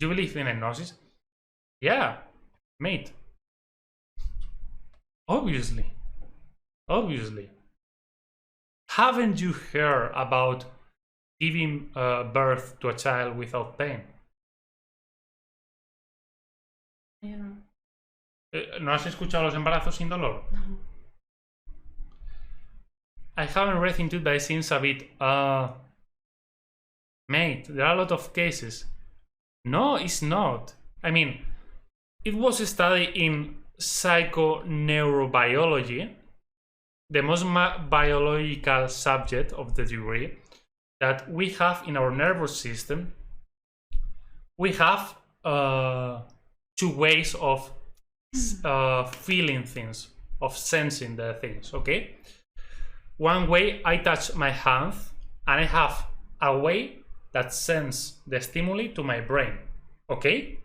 Do you believe in hypnosis? Yeah, mate. Obviously. Obviously. Haven't you heard about giving birth to a child without pain? Yeah. ¿No has escuchado los embarazos sin dolor? No. I haven't read into it, but it seems a bit, mate, there are a lot of cases. No, it's not. I mean, it was a study in psychoneurobiology, the most biological subject of the degree, that we have in our nervous system. We have two ways of feeling things, of sensing the things, okay? One way, I touch my hand and I have a way that sends the stimuli to my brain, okay?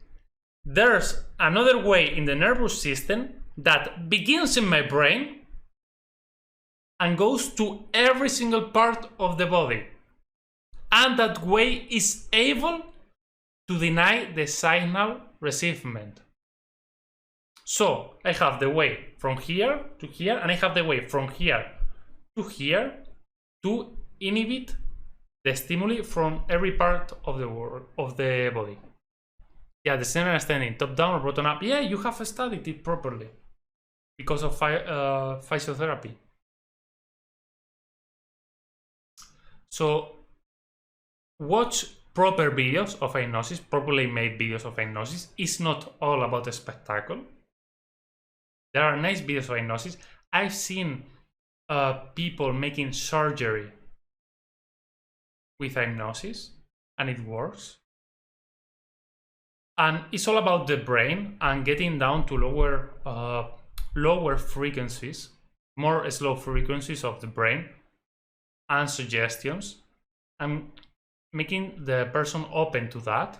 There's another way in the nervous system that begins in my brain and goes to every single part of the body. And that way is able to deny the signal receivement. So I have the way from here to here, and I have the way from here to here to inhibit the stimuli from every part of the body. Yeah, the same understanding, top down or bottom up. Yeah, you have studied it properly because of physiotherapy. So watch proper videos of hypnosis, properly made videos of hypnosis. It's not all about a spectacle. There are nice videos of hypnosis. I've seen people making surgery with hypnosis, and it works. And it's all about the brain and getting down to lower frequencies, more slow frequencies of the brain, and suggestions, and making the person open to that.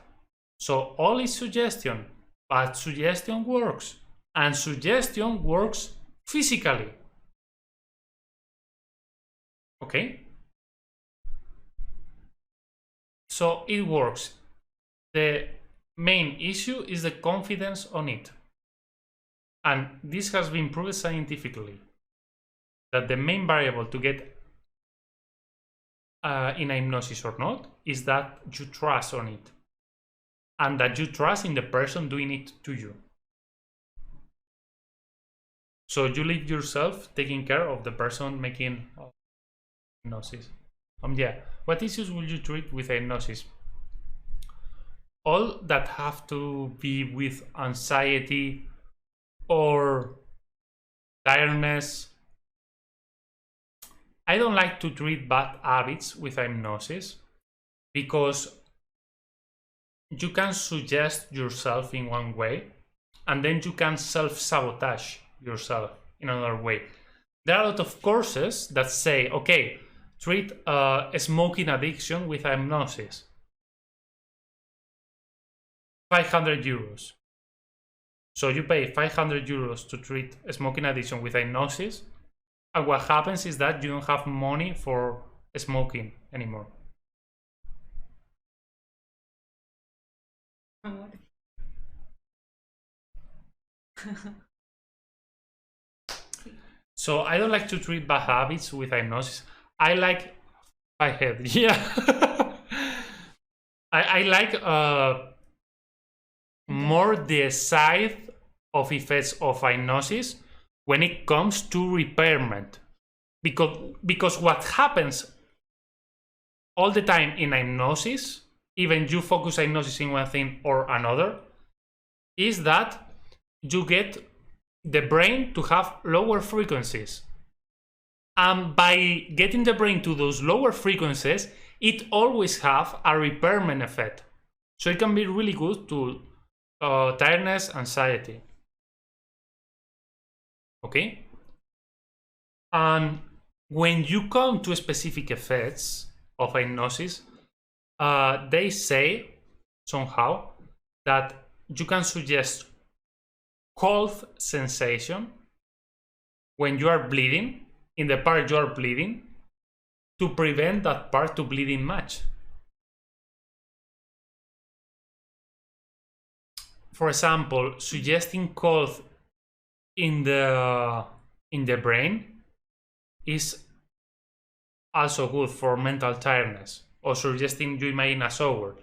So all is suggestion, but suggestion works, and suggestion works physically. Okay? So it works. The main issue is the confidence on it. And this has been proven scientifically, that the main variable to get in hypnosis or not is that you trust on it, and that you trust in the person doing it to you. So you leave yourself taking care of the person making hypnosis. Yeah, what issues will you treat with hypnosis? All that have to be with anxiety or tiredness. I don't like to treat bad habits with hypnosis because you can suggest yourself in one way and then you can self-sabotage yourself in another way. There are a lot of courses that say, okay, treat a smoking addiction with hypnosis. 500 euros. So you pay 500 euros to treat a smoking addiction with hypnosis, and what happens is that you don't have money for smoking anymore. So I don't like to treat bad habits with hypnosis. I like my head, yeah. I like more the side of effects of hypnosis when it comes to repairment, because what happens all the time in hypnosis, even you focus hypnosis in one thing or another, is that you get the brain to have lower frequencies, and by getting the brain to those lower frequencies, it always have a repairment effect. So it can be really good to tiredness, anxiety. Okay? And when you come to specific effects of hypnosis, they say somehow that you can suggest cold sensation when you are bleeding, in the part you are bleeding, to prevent that part to bleeding much. for example, suggesting cold in the brain is also good for mental tiredness, or suggesting you imagine a shower.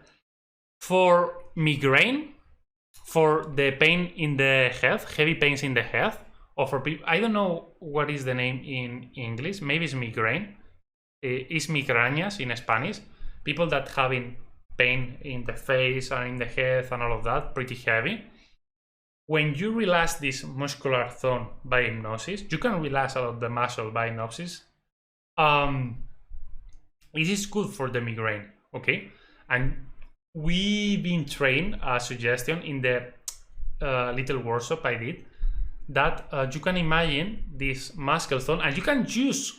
For migraine, for the pain in the head, heavy pains in the head, or for people, I don't know what is the name in English, maybe it's migraine, it's migrañas in Spanish, people that having pain in the face and in the head and all of that, pretty heavy. When you relax this muscular zone by hypnosis, you can relax a lot of the muscle by hypnosis. It is good for the migraine, okay? And we've been trained a suggestion in the little workshop I did that you can imagine this muscle zone, and you can use,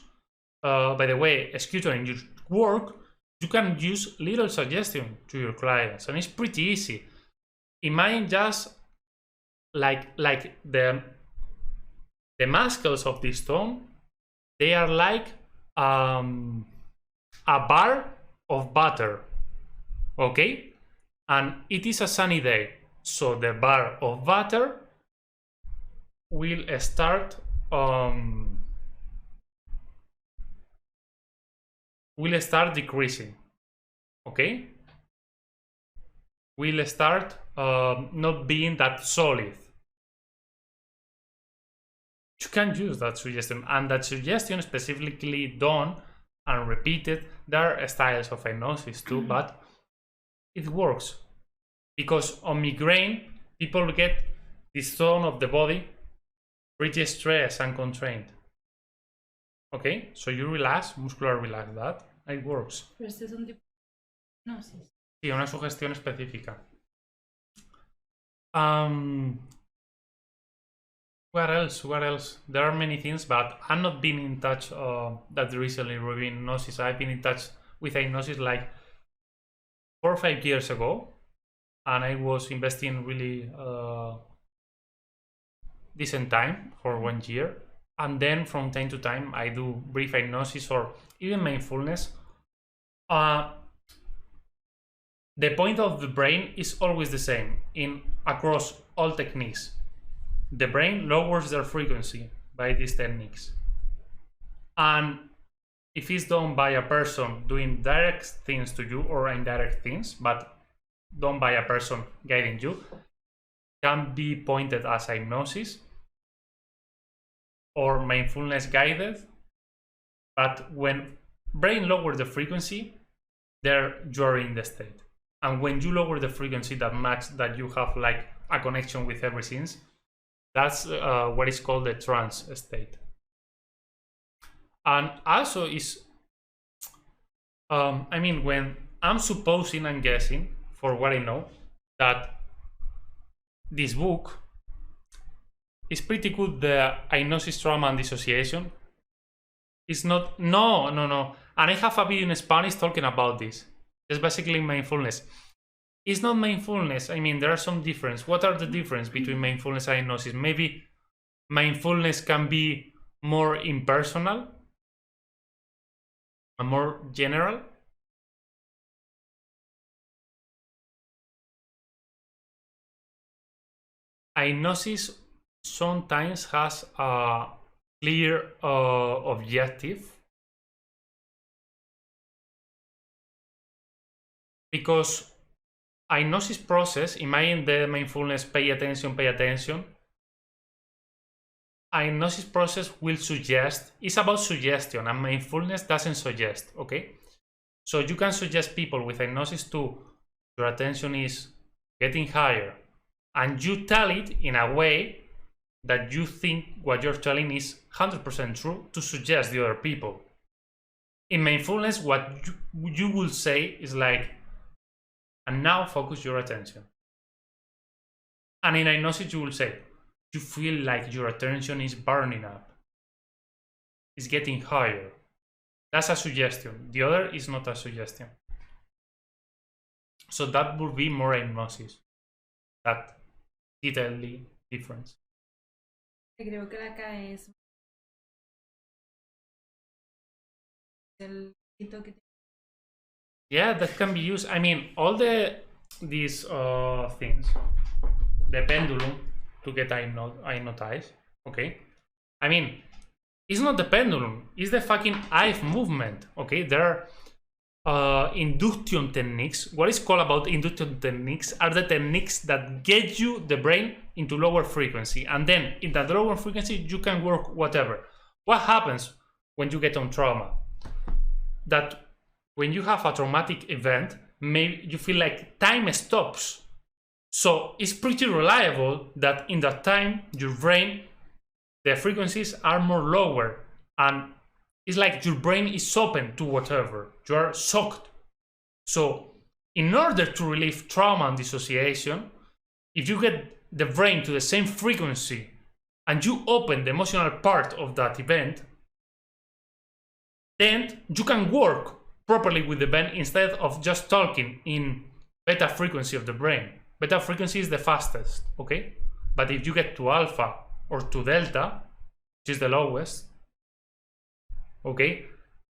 by the way, Executor in your work, you can use little suggestion to your clients, and it's pretty easy. Imagine just like the muscles of this zone, they are like a bar of butter, okay? And it is a sunny day, so the bar of butter will start decreasing, okay? Will start not being that solid. You can use that suggestion, and that suggestion specifically done and repeated. There are styles of hypnosis too, but it works because on migraine people get this zone of the body pretty stressed and constrained. Okay, so you relax, muscular relax that, it works. Pero este es un tipo de hipnosis. Sí, una sugestión específica. What else? There are many things, but I'm not been in touch that recently with hypnosis. I've been in touch with hypnosis like 4 or 5 years ago, and I was investing really decent time for 1 year. And then from time to time, I do brief hypnosis or even mindfulness. The point of the brain is always the same across all techniques. The brain lowers their frequency by these techniques. And if it's done by a person doing direct things to you or indirect things, but done by a person guiding you, can be pointed as hypnosis or mindfulness guided. But when brain lowers the frequency, there you are in the state. And when you lower the frequency that match that you have like a connection with everything, that's what is called the trance state. And also is, I mean, when I'm supposing and guessing, for what I know, that this book is pretty good, the hypnosis, trauma and dissociation. It's not, no. And I have a video in Spanish talking about this. It's basically mindfulness. It's not mindfulness. I mean, there are some differences. What are the differences between mindfulness and hypnosis? Maybe mindfulness can be more impersonal and more general. Hypnosis sometimes has a clear objective, because hypnosis process, imagine the mindfulness, pay attention. Hypnosis process will suggest, it's about suggestion, and mindfulness doesn't suggest, okay? So you can suggest people with hypnosis to, your attention is getting higher, and you tell it in a way that you think what you're telling is 100% true to suggest the other people. In mindfulness, what you will say is like, and now focus your attention. And in hypnosis, you will say, you feel like your attention is burning up. It's getting higher. That's a suggestion. The other is not a suggestion. So that would be more hypnosis. That detailed difference. Creo que la K es el hito que. Yeah, that can be used. I mean, all these things, the pendulum to get hypnotized. Okay, I mean, it's not the pendulum, it's the fucking eye movement. Okay, there are induction techniques. What is called about induction techniques are the techniques that get you the brain into lower frequency, and then in that lower frequency you can work whatever. What happens when you get on trauma? That when you have a traumatic event, maybe you feel like time stops. So it's pretty reliable that in that time your brain, the frequencies are more lower, and it's like your brain is open to whatever. You are shocked. So in order to relieve trauma and dissociation, if you get the brain to the same frequency and you open the emotional part of that event, then you can work properly with the brain instead of just talking in beta frequency of the brain. Beta frequency is the fastest, okay? But if you get to alpha or to delta, which is the lowest, okay,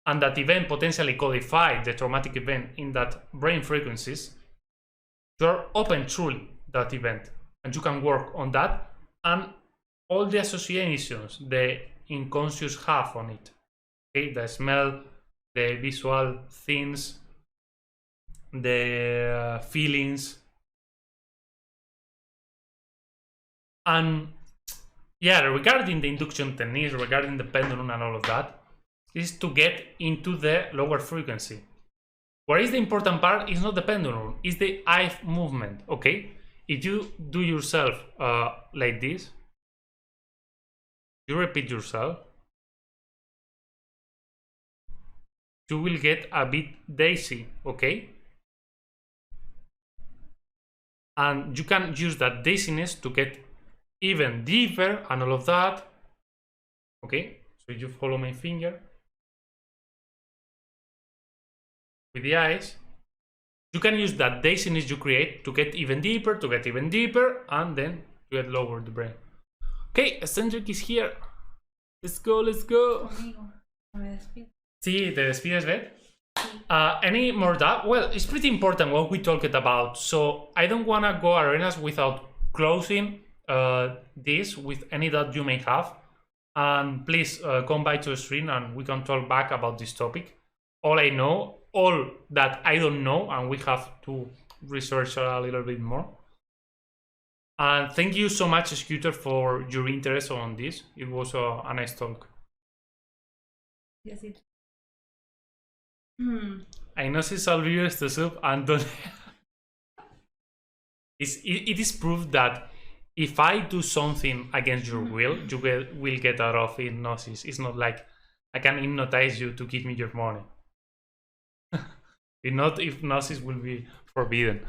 and that event potentially codified the traumatic event in that brain frequencies, you're open truly that event, and you can work on that and all the associations the unconscious have on it. Okay, the smell, the visual things, the feelings, and yeah, regarding the induction techniques, regarding the pendulum and all of that, is to get into the lower frequency. What is the important part is not the pendulum, it's the eye movement. Okay, if you do yourself like this, you repeat yourself, you will get a bit dizzy, okay? And you can use that dizziness to get even deeper and all of that. Okay, so you follow my finger with the eyes. You can use that dizziness you create to get even deeper, and then to get lower the brain. Okay, Eccentric is here. Let's go, let's go. Conmigo. Me despido. Sí, te despides, Beth? Any more that? Well, it's pretty important what we talked about, so I don't want to go arenas without closing this with any that you may have. And please come by to the stream and we can talk back about this topic. All I know, all that I don't know, and we have to research a little bit more. And thank you so much, Scooter, for your interest on this. It was a nice talk. Yes, it. Hypnosis solves the sub and don't. It is proof that if I do something against your will, you will get out of hypnosis. It's not like I can hypnotize you to give me your money. If not, hypnosis will be forbidden.